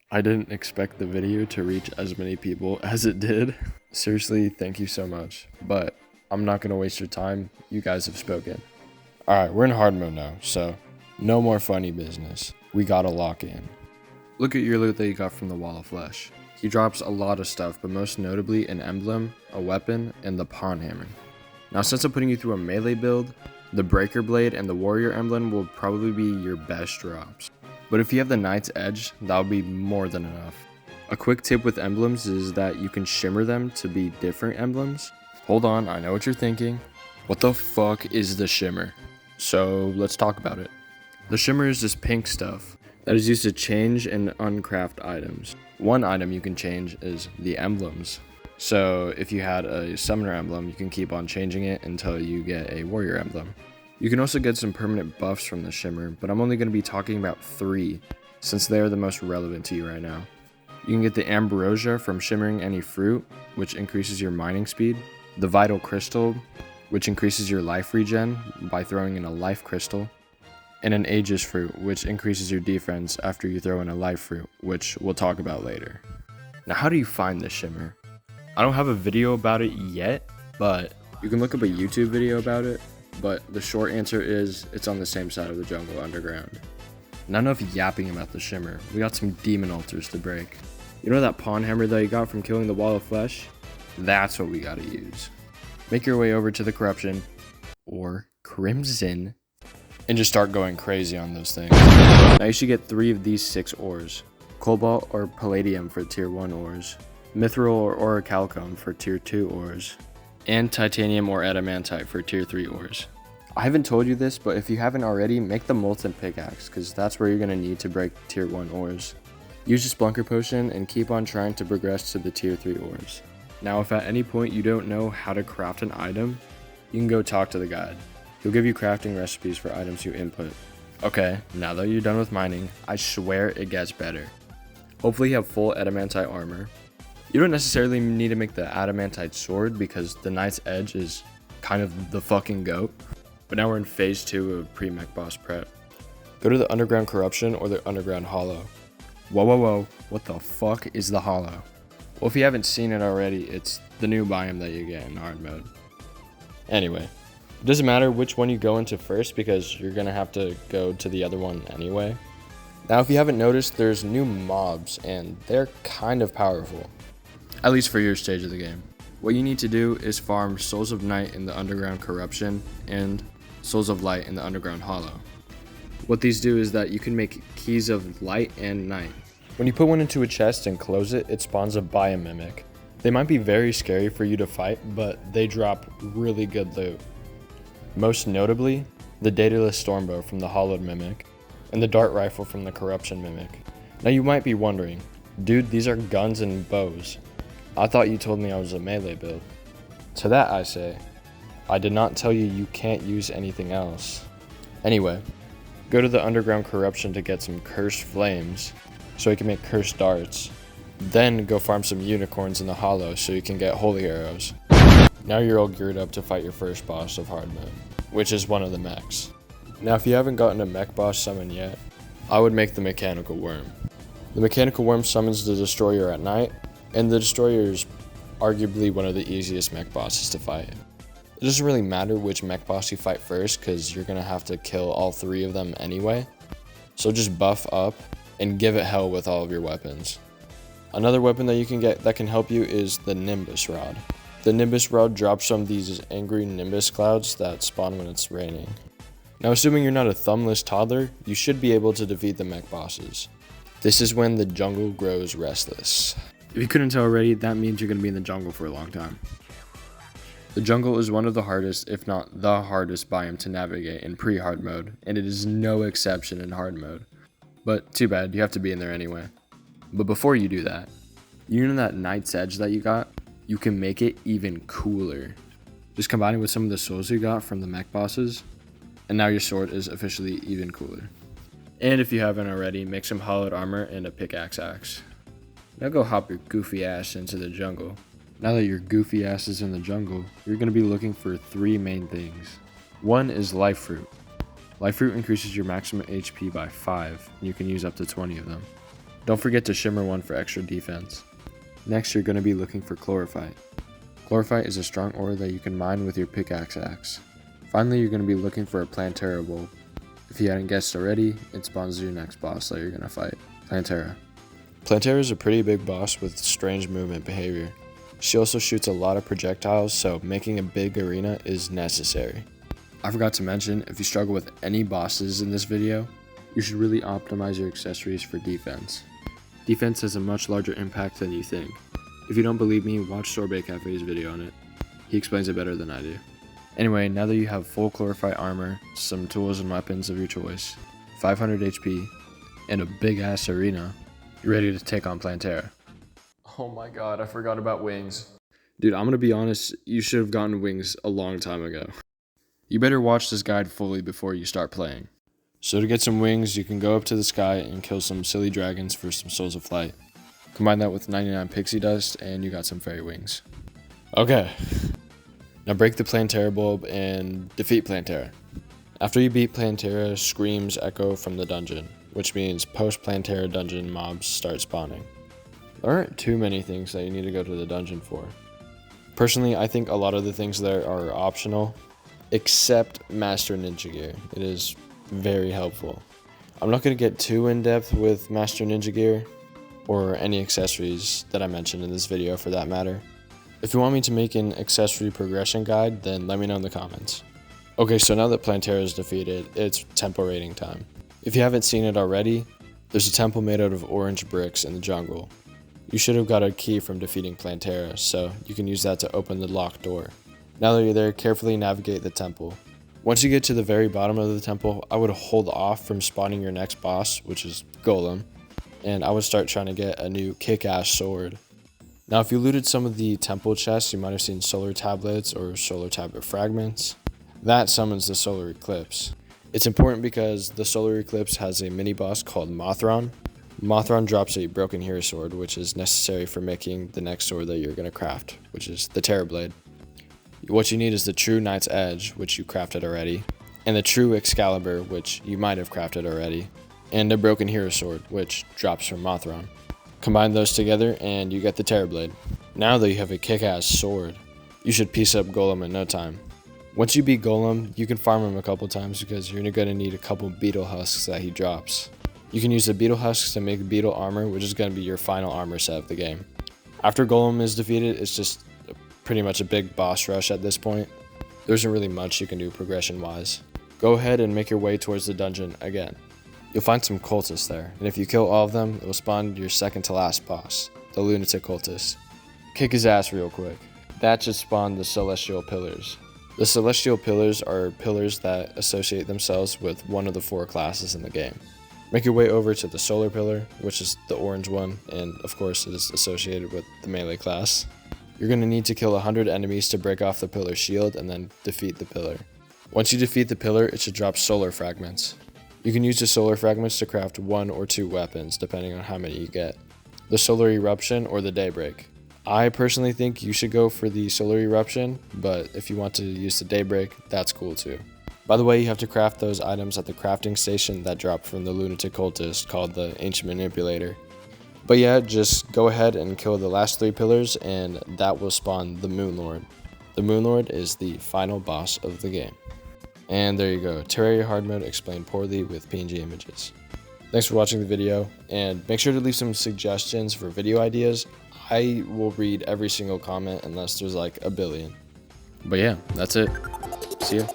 I didn't expect the video to reach as many people as it did. Seriously, thank you so much. But I'm not gonna waste your time. You guys have spoken. Alright, we're in hard mode now, so no more funny business. We gotta lock in. Look at your loot that you got from the Wall of Flesh. He drops a lot of stuff, but most notably an emblem, a weapon, and the pawn hammer. Now since I'm putting you through a melee build, the breaker blade and the warrior emblem will probably be your best drops. But if you have the knight's edge, that'll be more than enough. A quick tip with emblems is that you can shimmer them to be different emblems. Hold on, I know what you're thinking. What the fuck is the shimmer? So let's talk about it. The shimmer is this pink stuff that is used to change and uncraft items. One item you can change is the emblems. So if you had a summoner emblem, you can keep on changing it until you get a warrior emblem. You can also get some permanent buffs from the shimmer, but I'm only going to be talking about 3, since they are the most relevant to you right now. You can get the ambrosia from shimmering any fruit, which increases your mining speed, the vital crystal, which increases your life regen by throwing in a life crystal, and an aegis fruit, which increases your defense after you throw in a life fruit, which we'll talk about later. Now, how do you find this shimmer? I don't have a video about it yet, but you can look up a YouTube video about it, but the short answer is it's on the same side of the jungle underground. Not enough yapping about the shimmer, we got some demon altars to break. You know that pawn hammer that you got from killing the Wall of Flesh? That's what we gotta use. Make your way over to the corruption, or crimson, and just start going crazy on those things. Now you should get 3 of these 6 ores. Cobalt or palladium for tier 1 ores, mithril or orichalcum for tier 2 ores, and titanium or adamantite for tier 3 ores. I haven't told you this, but if you haven't already, make the molten pickaxe, because that's where you're going to need to break tier 1 ores. Use your splunker potion and keep on trying to progress to the tier 3 ores. Now if at any point you don't know how to craft an item, you can go talk to the guide. He'll give you crafting recipes for items you input. Okay, now that you're done with mining, I swear it gets better. Hopefully you have full adamantite armor. You don't necessarily need to make the adamantite sword because the knight's edge is kind of the fucking goat. But now we're in phase 2 of pre-mech boss prep. Go to the underground corruption or the underground hollow. Whoa, what the fuck is the hollow? Well, if you haven't seen it already, it's the new biome that you get in hard mode. Anyway, it doesn't matter which one you go into first because you're gonna have to go to the other one anyway. Now, if you haven't noticed, there's new mobs and they're kind of powerful. At least for your stage of the game. What you need to do is farm Souls of Night in the underground corruption and Souls of Light in the underground hollow. What these do is that you can make keys of light and night. When you put one into a chest and close it, it spawns a biome mimic. They might be very scary for you to fight, but they drop really good loot. Most notably, the dataless stormbow from the hollowed mimic, and the dart rifle from the corruption mimic. Now you might be wondering, dude, these are guns and bows. I thought you told me I was a melee build. To that I say, I did not tell you you can't use anything else. Anyway, go to the underground corruption to get some cursed flames, so you can make cursed darts. Then go farm some unicorns in the hollow so you can get holy arrows. Now you're all geared up to fight your first boss of hard mode, which is one of the mechs. Now if you haven't gotten a mech boss summon yet, I would make the mechanical worm. The mechanical worm summons the destroyer at night, and the destroyer is arguably one of the easiest mech bosses to fight. It doesn't really matter which mech boss you fight first because you're going to have to kill all 3 of them anyway. So just buff up and give it hell with all of your weapons. Another weapon that you can get that can help you is the Nimbus Rod. The Nimbus Rod drops some of these angry Nimbus clouds that spawn when it's raining. Now assuming you're not a thumbless toddler, you should be able to defeat the mech bosses. This is when the jungle grows restless. If you couldn't tell already, that means you're going to be in the jungle for a long time. The jungle is one of the hardest, if not the hardest biome to navigate in pre-hard mode, and it is no exception in hard mode. But too bad, you have to be in there anyway. But before you do that, you know that knight's edge that you got? You can make it even cooler. Just combine it with some of the souls you got from the mech bosses, and now your sword is officially even cooler. And if you haven't already, make some hollowed armor and a pickaxe axe. Now go hop your goofy ass into the jungle. Now that your goofy ass is in the jungle, you're going to be looking for 3 main things. One is life fruit. Life fruit increases your maximum HP by 5, and you can use up to 20 of them. Don't forget to shimmer one for extra defense. Next, you're going to be looking for chlorophyte. Chlorophyte is a strong ore that you can mine with your pickaxe axe. Finally, you're going to be looking for a Plantera bulb. If you hadn't guessed already, it spawns your next boss that you're going to fight, Plantera. Plantera is a pretty big boss with strange movement behavior. She also shoots a lot of projectiles, so making a big arena is necessary. I forgot to mention, if you struggle with any bosses in this video, you should really optimize your accessories for defense. Defense has a much larger impact than you think. If you don't believe me, watch Sorbet Cafe's video on it. He explains it better than I do. Anyway, now that you have full chlorophyte armor, some tools and weapons of your choice, 500 HP, and a big ass arena, you're ready to take on Plantera. Oh my god, I forgot about wings. Dude, I'm gonna be honest, you should have gotten wings a long time ago. You better watch this guide fully before you start playing. So to get some wings, you can go up to the sky and kill some silly dragons for some souls of flight. Combine that with 99 pixie dust and you got some fairy wings. Okay. Now break the Plantera bulb and defeat Plantera. After you beat Plantera, screams echo from the dungeon, which means post-Plantera dungeon mobs start spawning. There aren't too many things that you need to go to the dungeon for. Personally, I think a lot of the things there are optional, except Master Ninja Gear. It is very helpful. I'm not going to get too in-depth with Master Ninja Gear, or any accessories that I mentioned in this video for that matter. If you want me to make an accessory progression guide, then let me know in the comments. Okay, so now that Plantera is defeated, it's temple raiding time. If you haven't seen it already, there's a temple made out of orange bricks in the jungle. You should have got a key from defeating Plantera, so you can use that to open the locked door. Now that you're there, carefully navigate the temple. Once you get to the very bottom of the temple, I would hold off from spawning your next boss, which is Golem, and I would start trying to get a new kick-ass sword. Now if you looted some of the temple chests, you might have seen solar tablets or solar tablet fragments. That summons the solar eclipse. It's important because the solar eclipse has a mini boss called Mothron. Mothron drops a broken hero sword, which is necessary for making the next sword that you're going to craft, which is the Terra Blade. What you need is the true Knight's Edge, which you crafted already, and the true Excalibur, which you might have crafted already, and a broken hero sword, which drops from Mothron. Combine those together and you get the Terra Blade. Now that you have a kick-ass sword, you should piece up Golem in no time. Once you beat Golem, you can farm him a couple times because you're going to need a couple beetle husks that he drops. You can use the beetle husks to make beetle armor, which is going to be your final armor set of the game. After Golem is defeated, it's just pretty much a big boss rush at this point. There isn't really much you can do progression wise. Go ahead and make your way towards the dungeon again. You'll find some cultists there, and if you kill all of them, it will spawn your second to last boss, the lunatic cultist. Kick his ass real quick. That just spawned the celestial pillars. The celestial pillars are pillars that associate themselves with one of the 4 classes in the game. Make your way over to the solar pillar, which is the orange one, and of course it is associated with the melee class. You're going to need to kill 100 enemies to break off the pillar shield and then defeat the pillar. Once you defeat the pillar, it should drop solar fragments. You can use the solar fragments to craft 1 or 2 weapons, depending on how many you get. The solar eruption or the daybreak. I personally think you should go for the solar eruption, but if you want to use the daybreak, that's cool too. By the way, you have to craft those items at the crafting station that drop from the lunatic cultist called the ancient manipulator. But yeah, just go ahead and kill the last 3 pillars and that will spawn the Moon Lord. The Moon Lord is the final boss of the game. And there you go, Terraria hard mode explained poorly with PNG images. Thanks for watching the video, and make sure to leave some suggestions for video ideas. I will read every single comment unless there's like a billion. But yeah, that's it. See ya.